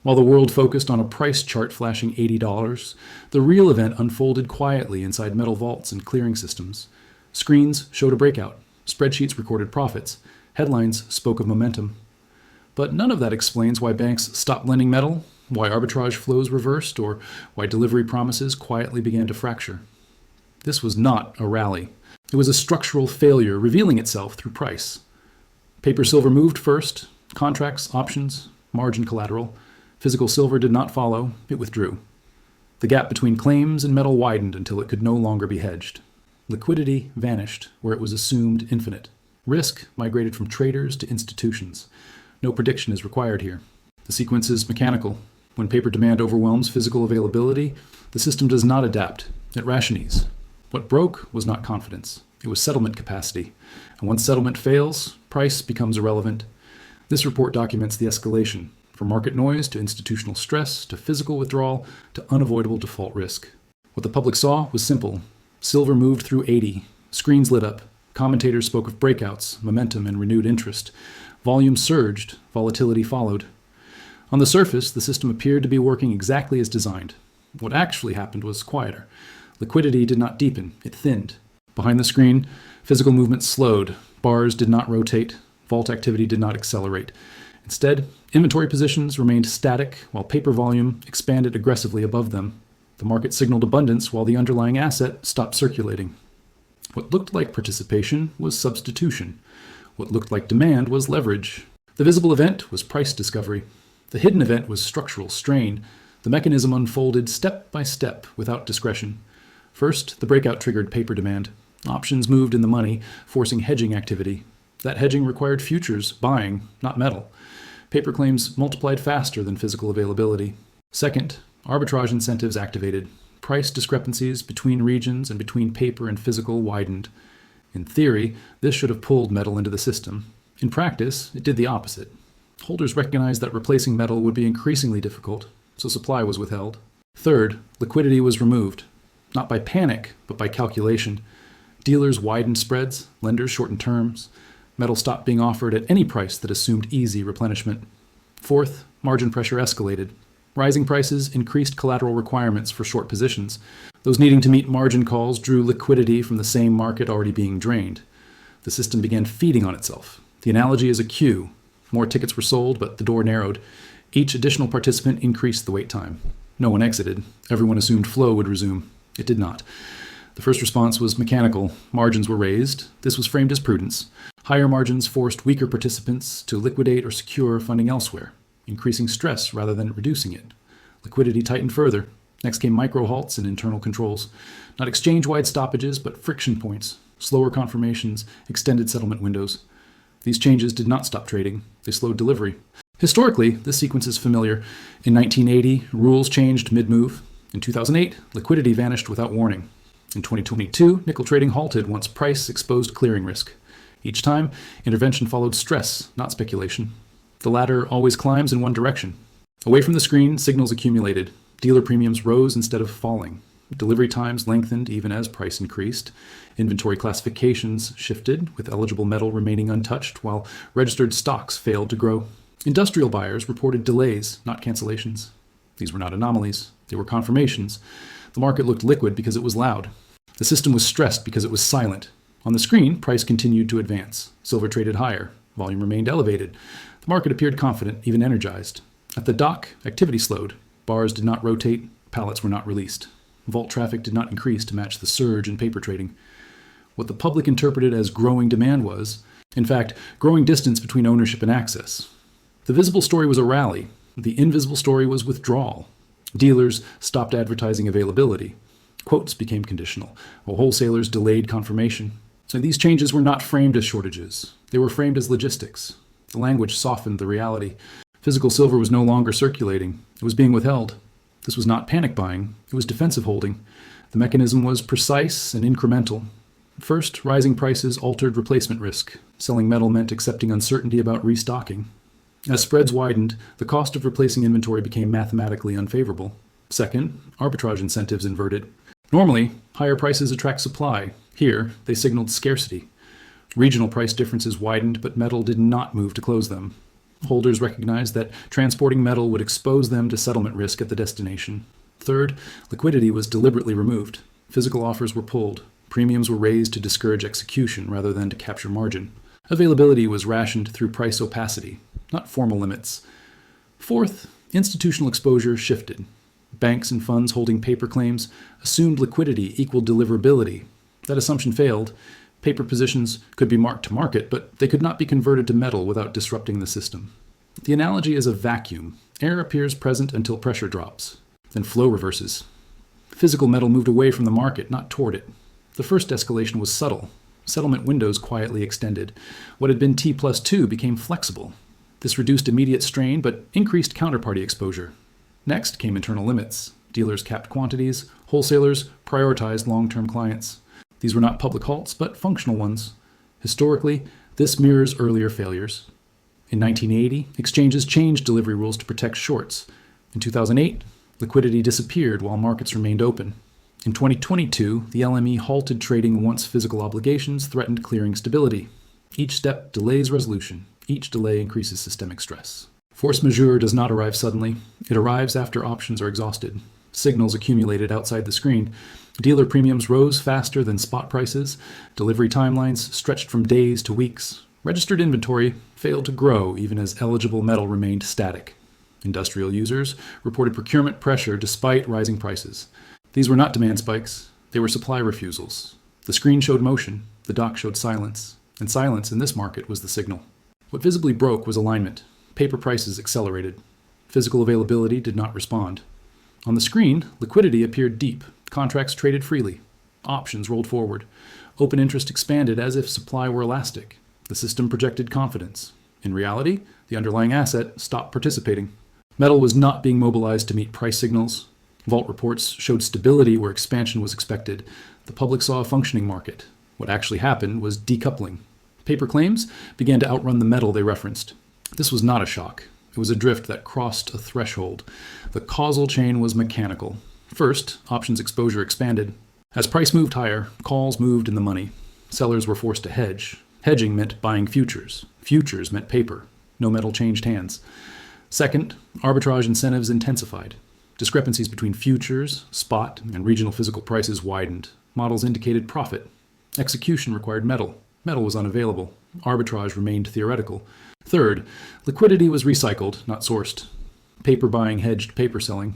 While the world focused on a price chart flashing $80, the real event unfolded quietly inside metal vaults and clearing systems. Screens showed a breakout. Spreadsheets recorded profits. Headlines spoke of momentum. But none of that explains why banks stopped lending metal, why arbitrage flows reversed, or why delivery promises quietly began to fracture. This was not a rally. It was a structural failure revealing itself through price. Paper silver moved first, contracts, options, margin collateral. Physical silver did not follow, it withdrew. The gap between claims and metal widened until it could no longer be hedged. Liquidity vanished where it was assumed infinite. Risk migrated from traders to institutions. No prediction is required here. The sequence is mechanical. When paper demand overwhelms physical availability, the system does not adapt. It rationes. What broke was not confidence. It was settlement capacity. And once settlement fails, price becomes irrelevant. This report documents the escalation, from market noise to institutional stress to physical withdrawal to unavoidable default risk. What the public saw was simple. Silver moved through 80. Screens lit up. Commentators spoke of breakouts, momentum, and renewed interest. Volume surged. Volatility followed. On the surface, the system appeared to be working exactly as designed. What actually happened was quieter. Liquidity did not deepen. It thinned. Behind the screen, physical movement slowed. Bars did not rotate. Vault activity did not accelerate. Instead, inventory positions remained static while paper volume expanded aggressively above them. The market signaled abundance while the underlying asset stopped circulating. What looked like participation was substitution. What looked like demand was leverage. The visible event was price discovery. The hidden event was structural strain. The mechanism unfolded step by step without discretion. First, the breakout triggered paper demand. Options moved in the money, forcing hedging activity. That hedging required futures buying, not metal. Paper claims multiplied faster than physical availability. Second, arbitrage incentives activated. Price discrepancies between regions and between paper and physical widened. In theory, this should have pulled metal into the system. In practice, it did the opposite. Holders recognized that replacing metal would be increasingly difficult, so supply was withheld. Third, liquidity was removed, not by panic, but by calculation. Dealers widened spreads, lenders shortened terms. Metal stopped being offered at any price that assumed easy replenishment. Fourth, margin pressure escalated. Rising prices increased collateral requirements for short positions. Those needing to meet margin calls drew liquidity from the same market already being drained. The system began feeding on itself. The analogy is a queue. More tickets were sold, but the door narrowed. Each additional participant increased the wait time. No one exited. Everyone assumed flow would resume. It did not. The first response was mechanical. Margins were raised. This was framed as prudence. Higher margins forced weaker participants to liquidate or secure funding elsewhere, increasing stress rather than reducing it. Liquidity tightened further. Next came micro halts and internal controls. Not exchange-wide stoppages, but friction points, slower confirmations, extended settlement windows. These changes did not stop trading. They slowed delivery. Historically, this sequence is familiar. In 1980, rules changed mid-move. In 2008, liquidity vanished without warning. In 2022, nickel trading halted once price exposed clearing risk. Each time, intervention followed stress, not speculation. The latter always climbs in one direction. Away from the screen, signals accumulated. Dealer premiums rose instead of falling. Delivery times lengthened even as price increased. Inventory classifications shifted, with eligible metal remaining untouched, while registered stocks failed to grow. Industrial buyers reported delays, not cancellations. These were not anomalies. They were confirmations. The market looked liquid because it was loud. The system was stressed because it was silent. On the screen, price continued to advance. Silver traded higher. Volume remained elevated. The market appeared confident, even energized. At the dock, activity slowed. Bars did not rotate. Pallets were not released. Vault traffic did not increase to match the surge in paper trading. What the public interpreted as growing demand was, in fact, growing distance between ownership and access. The visible story was a rally. The invisible story was withdrawal. Dealers stopped advertising availability. Quotes became conditional, while wholesalers delayed confirmation. So these changes were not framed as shortages. They were framed as logistics. The language softened the reality. Physical silver was no longer circulating. It was being withheld. This was not panic buying. It was defensive holding. The mechanism was precise and incremental. First, rising prices altered replacement risk. Selling metal meant accepting uncertainty about restocking. As spreads widened, the cost of replacing inventory became mathematically unfavorable. Second, arbitrage incentives inverted. Normally, higher prices attract supply. Here, they signaled scarcity. Regional price differences widened, but metal did not move to close them. Holders recognized that transporting metal would expose them to settlement risk at the destination. Third, liquidity was deliberately removed. Physical offers were pulled. Premiums were raised to discourage execution rather than to capture margin. Availability was rationed through price opacity, not formal limits. Fourth, institutional exposure shifted. Banks and funds holding paper claims assumed liquidity equaled deliverability. That assumption failed. Paper positions could be marked to market, but they could not be converted to metal without disrupting the system. The analogy is a vacuum. Air appears present until pressure drops. Then flow reverses. Physical metal moved away from the market, not toward it. The first escalation was subtle. Settlement windows quietly extended. What had been T+2 became flexible. This reduced immediate strain, but increased counterparty exposure. Next came internal limits. Dealers capped quantities. Wholesalers prioritized long-term clients. These were not public halts, but functional ones. Historically, this mirrors earlier failures. In 1980, exchanges changed delivery rules to protect shorts. In 2008, liquidity disappeared while markets remained open. In 2022, the LME halted trading once physical obligations threatened clearing stability. Each step delays resolution. Each delay increases systemic stress. Force majeure does not arrive suddenly. It arrives after options are exhausted. Signals accumulated outside the screen. Dealer premiums rose faster than spot prices. Delivery timelines stretched from days to weeks. Registered inventory failed to grow even as eligible metal remained static. Industrial users reported procurement pressure despite rising prices. These were not demand spikes. They were supply refusals. The screen showed motion. The dock showed silence. And silence in this market was the signal. What visibly broke was alignment. Paper prices accelerated. Physical availability did not respond. On the screen, liquidity appeared deep. Contracts traded freely. Options rolled forward. Open interest expanded as if supply were elastic. The system projected confidence. In reality, the underlying asset stopped participating. Metal was not being mobilized to meet price signals. Vault reports showed stability where expansion was expected. The public saw a functioning market. What actually happened was decoupling. Paper claims began to outrun the metal they referenced. This was not a shock. It was a drift that crossed a threshold. The causal chain was mechanical. First, options exposure expanded. As price moved higher, calls moved in the money. Sellers were forced to hedge. Hedging meant buying futures. Futures meant paper. No metal changed hands. Second, arbitrage incentives intensified. Discrepancies between futures, spot, and regional physical prices widened. Models indicated profit. Execution required metal. Metal was unavailable. Arbitrage remained theoretical. Third, liquidity was recycled, not sourced. Paper buying hedged paper selling.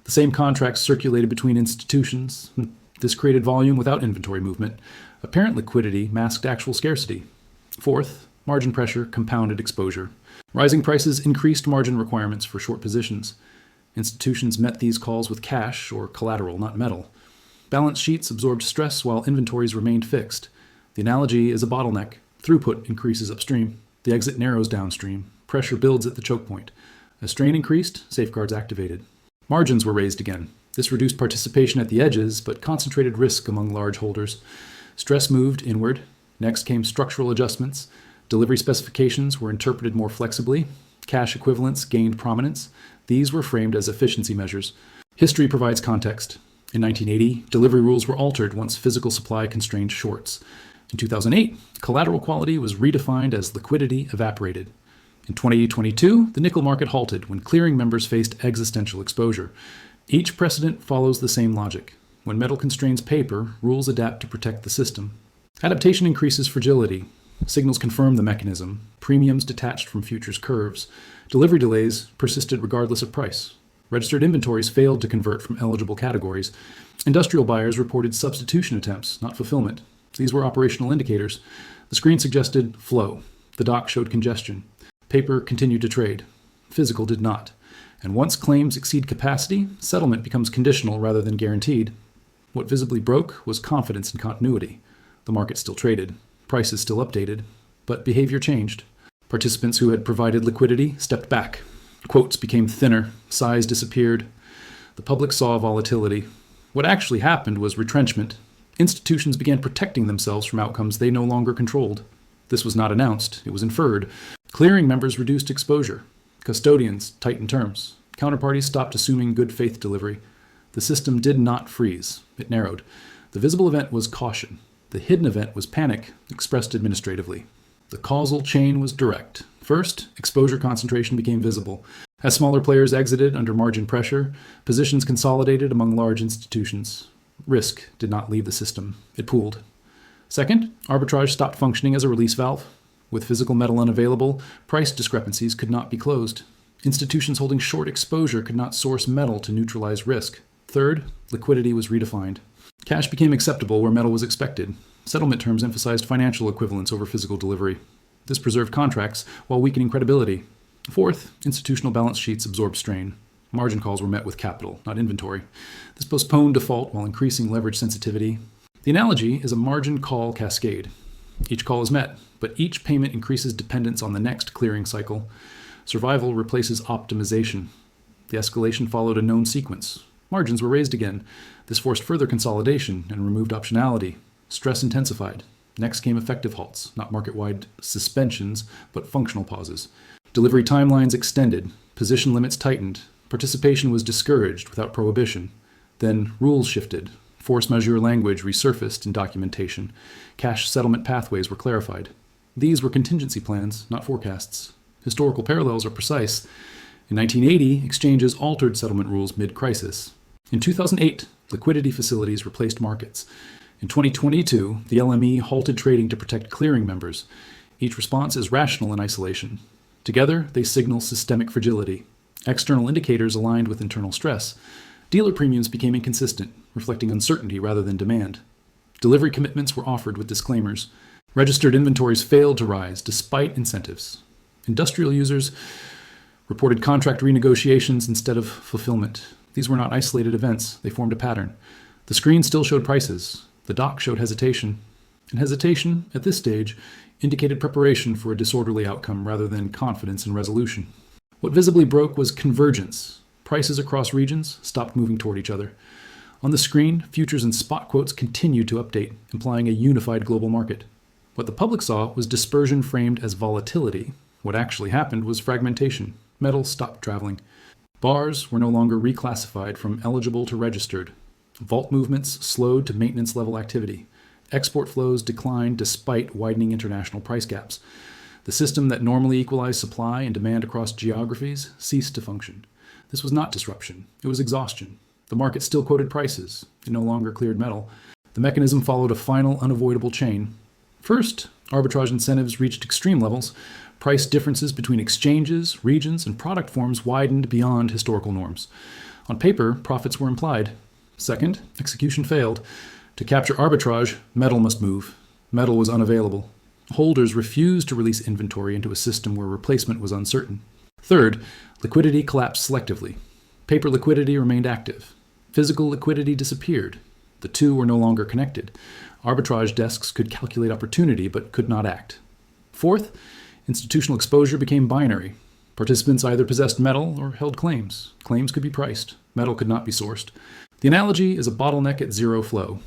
The same contracts circulated between institutions. This created volume without inventory movement. Apparent liquidity masked actual scarcity. Fourth, margin pressure compounded exposure. Rising prices increased margin requirements for short positions. Institutions met these calls with cash or collateral, not metal. Balance sheets absorbed stress while inventories remained fixed. The analogy is a bottleneck. Throughput increases upstream. The exit narrows downstream. Pressure builds at the choke point. As strain increased, safeguards activated. Margins were raised again. This reduced participation at the edges, but concentrated risk among large holders. Stress moved inward. Next came structural adjustments. Delivery specifications were interpreted more flexibly. Cash equivalents gained prominence. These were framed as efficiency measures. History provides context. In 1980, delivery rules were altered once physical supply constrained shorts. In 2008, collateral quality was redefined as liquidity evaporated. In 2022, the nickel market halted when clearing members faced existential exposure. Each precedent follows the same logic. When metal constrains paper, rules adapt to protect the system. Adaptation increases fragility. Signals confirm the mechanism. Premiums detached from futures curves. Delivery delays persisted regardless of price. Registered inventories failed to convert from eligible categories. Industrial buyers reported substitution attempts, not fulfillment. These were operational indicators. The screen suggested flow. The dock showed congestion. Paper continued to trade. Physical did not. And once claims exceed capacity, settlement becomes conditional rather than guaranteed. What visibly broke was confidence in continuity. The market still traded. Prices still updated. But behavior changed. Participants who had provided liquidity stepped back. Quotes became thinner. Size disappeared. The public saw volatility. What actually happened was retrenchment. Institutions began protecting themselves from outcomes they no longer controlled. This was not announced. It was inferred. Clearing members reduced exposure. Custodians tightened terms. Counterparties stopped assuming good faith delivery. The system did not freeze. It narrowed. The visible event was caution. The hidden event was panic, expressed administratively. The causal chain was direct. First, exposure concentration became visible. As smaller players exited under margin pressure, positions consolidated among large institutions. Risk did not leave the system. It pooled. Second, arbitrage stopped functioning as a release valve. With physical metal unavailable, price discrepancies could not be closed. Institutions holding short exposure could not source metal to neutralize risk. Third, liquidity was redefined. Cash became acceptable where metal was expected. Settlement terms emphasized financial equivalence over physical delivery. This preserved contracts while weakening credibility. Fourth, institutional balance sheets absorbed strain. Margin calls were met with capital, not inventory. This postponed default while increasing leverage sensitivity. The analogy is a margin call cascade. Each call is met, but each payment increases dependence on the next clearing cycle. Survival replaces optimization. The escalation followed a known sequence. Margins were raised again. This forced further consolidation and removed optionality. Stress intensified. Next came effective halts, not market-wide suspensions, but functional pauses. Delivery timelines extended. Position limits tightened. Participation was discouraged without prohibition. Then rules shifted. Force majeure language resurfaced in documentation. Cash settlement pathways were clarified. These were contingency plans, not forecasts. Historical parallels are precise. In 1980, exchanges altered settlement rules mid-crisis. In 2008, liquidity facilities replaced markets. In 2022, the LME halted trading to protect clearing members. Each response is rational in isolation. Together, they signal systemic fragility. External indicators aligned with internal stress. Dealer premiums became inconsistent, reflecting uncertainty rather than demand. Delivery commitments were offered with disclaimers. Registered inventories failed to rise despite incentives. Industrial users reported contract renegotiations instead of fulfillment. These were not isolated events. They formed a pattern. The screen still showed prices. The dock showed hesitation. And hesitation, at this stage, indicated preparation for a disorderly outcome rather than confidence in resolution. What visibly broke was convergence. Prices across regions stopped moving toward each other. On the screen, futures and spot quotes continued to update, implying a unified global market. What the public saw was dispersion framed as volatility. What actually happened was fragmentation. Metal stopped traveling. Bars were no longer reclassified from eligible to registered. Vault movements slowed to maintenance level activity. Export flows declined despite widening international price gaps. The system that normally equalized supply and demand across geographies ceased to function. This was not disruption. It was exhaustion. The market still quoted prices. It no longer cleared metal. The mechanism followed a final, unavoidable chain. First, arbitrage incentives reached extreme levels. Price differences between exchanges, regions, and product forms widened beyond historical norms. On paper, profits were implied. Second, execution failed. To capture arbitrage, metal must move. Metal was unavailable. Holders refused to release inventory into a system where replacement was uncertain. Third, liquidity collapsed selectively. Paper liquidity remained active. Physical liquidity disappeared. The two were no longer connected. Arbitrage desks could calculate opportunity but could not act. Fourth, institutional exposure became binary. Participants either possessed metal or held claims. Claims could be priced. Metal could not be sourced. The analogy is a bottleneck at zero flow.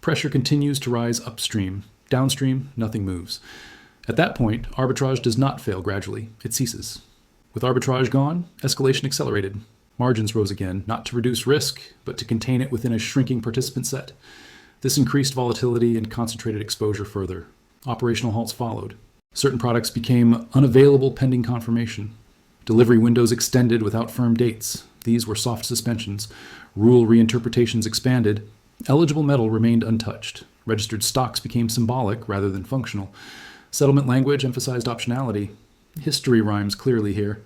Pressure continues to rise upstream. Downstream, nothing moves. At that point, arbitrage does not fail gradually. It ceases. With arbitrage gone, escalation accelerated. Margins rose again, not to reduce risk, but to contain it within a shrinking participant set. This increased volatility and concentrated exposure further. Operational halts followed. Certain products became unavailable pending confirmation. Delivery windows extended without firm dates. These were soft suspensions. Rule reinterpretations expanded. Eligible metal remained untouched. Registered stocks became symbolic rather than functional. Settlement language emphasized optionality. History rhymes clearly here.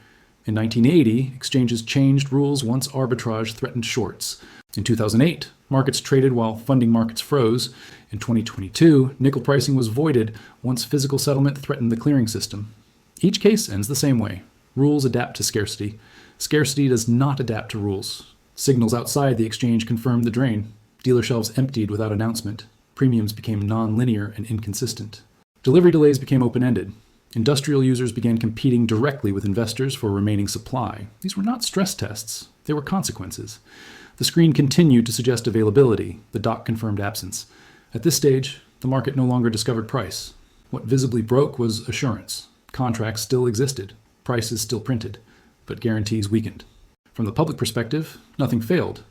In 1980, exchanges changed rules once arbitrage threatened shorts. In 2008, markets traded while funding markets froze. In 2022, nickel pricing was voided once physical settlement threatened the clearing system. Each case ends the same way. Rules adapt to scarcity. Scarcity does not adapt to rules. Signals outside the exchange confirmed the drain. Dealer shelves emptied without announcement. Premiums became non-linear and inconsistent. Delivery delays became open-ended. Industrial users began competing directly with investors for remaining supply. These were not stress tests. They were consequences. The screen continued to suggest availability. The dock confirmed absence. At this stage, the market no longer discovered price. What visibly broke was assurance. Contracts still existed. Prices still printed. But guarantees weakened. From the public perspective, nothing failed.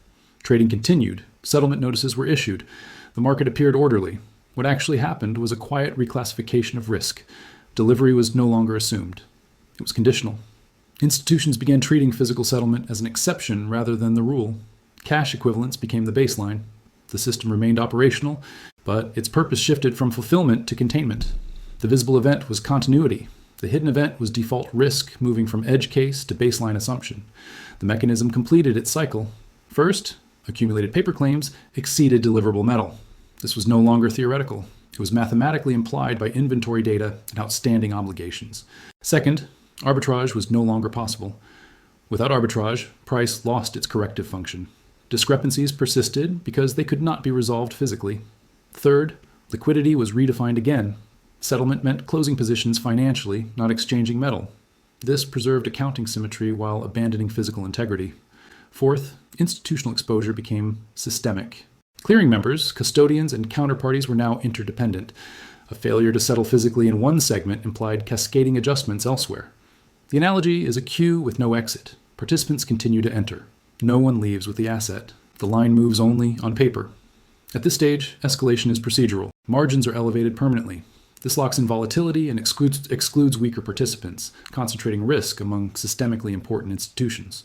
Trading continued. Settlement notices were issued. The market appeared orderly. What actually happened was a quiet reclassification of risk. Delivery was no longer assumed. It was conditional. Institutions began treating physical settlement as an exception rather than the rule. Cash equivalents became the baseline. The system remained operational, but its purpose shifted from fulfillment to containment. The visible event was continuity. The hidden event was default risk, moving from edge case to baseline assumption. The mechanism completed its cycle. First, accumulated paper claims exceeded deliverable metal. This was no longer theoretical. It was mathematically implied by inventory data and outstanding obligations. Second, arbitrage was no longer possible. Without arbitrage, price lost its corrective function. Discrepancies persisted because they could not be resolved physically. Third, liquidity was redefined again. Settlement meant closing positions financially, not exchanging metal. This preserved accounting symmetry while abandoning physical integrity. Fourth, institutional exposure became systemic. Clearing members, custodians, and counterparties were now interdependent. A failure to settle physically in one segment implied cascading adjustments elsewhere. The analogy is a queue with no exit. Participants continue to enter. No one leaves with the asset. The line moves only on paper. At this stage, escalation is procedural. Margins are elevated permanently. This locks in volatility and excludes weaker participants, concentrating risk among systemically important institutions.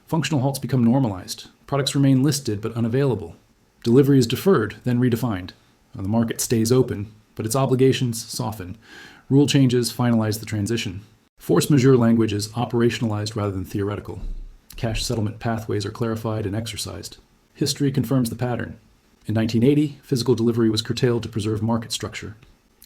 Functional halts become normalized. Products remain listed but unavailable. Delivery is deferred, then redefined. The market stays open, but its obligations soften. Rule changes finalize the transition. Force majeure language is operationalized rather than theoretical. Cash settlement pathways are clarified and exercised. History confirms the pattern. In 1980, physical delivery was curtailed to preserve market structure.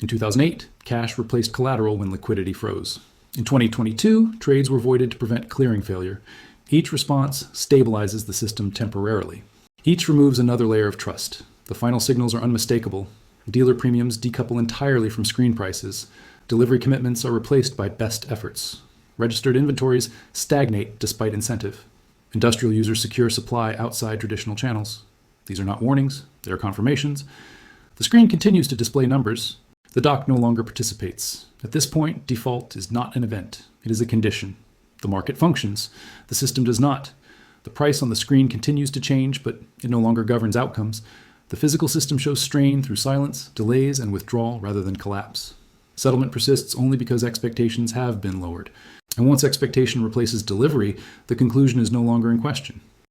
In 2008, cash replaced collateral when liquidity froze. In 2022, trades were voided to prevent clearing failure. Each response stabilizes the system temporarily. Each removes another layer of trust. The final signals are unmistakable. Dealer premiums decouple entirely from screen prices. Delivery commitments are replaced by best efforts. Registered inventories stagnate despite incentive. Industrial users secure supply outside traditional channels. These are not warnings, they are confirmations. The screen continues to display numbers. The dock no longer participates. At this point, default is not an event. It is a condition. The market functions. The system does not. The price on the screen continues to change, but it no longer governs outcomes. The physical system shows strain through silence, delays, and withdrawal rather than collapse. Settlement persists only because expectations have been lowered. And once expectation replaces delivery, the conclusion is no longer in question.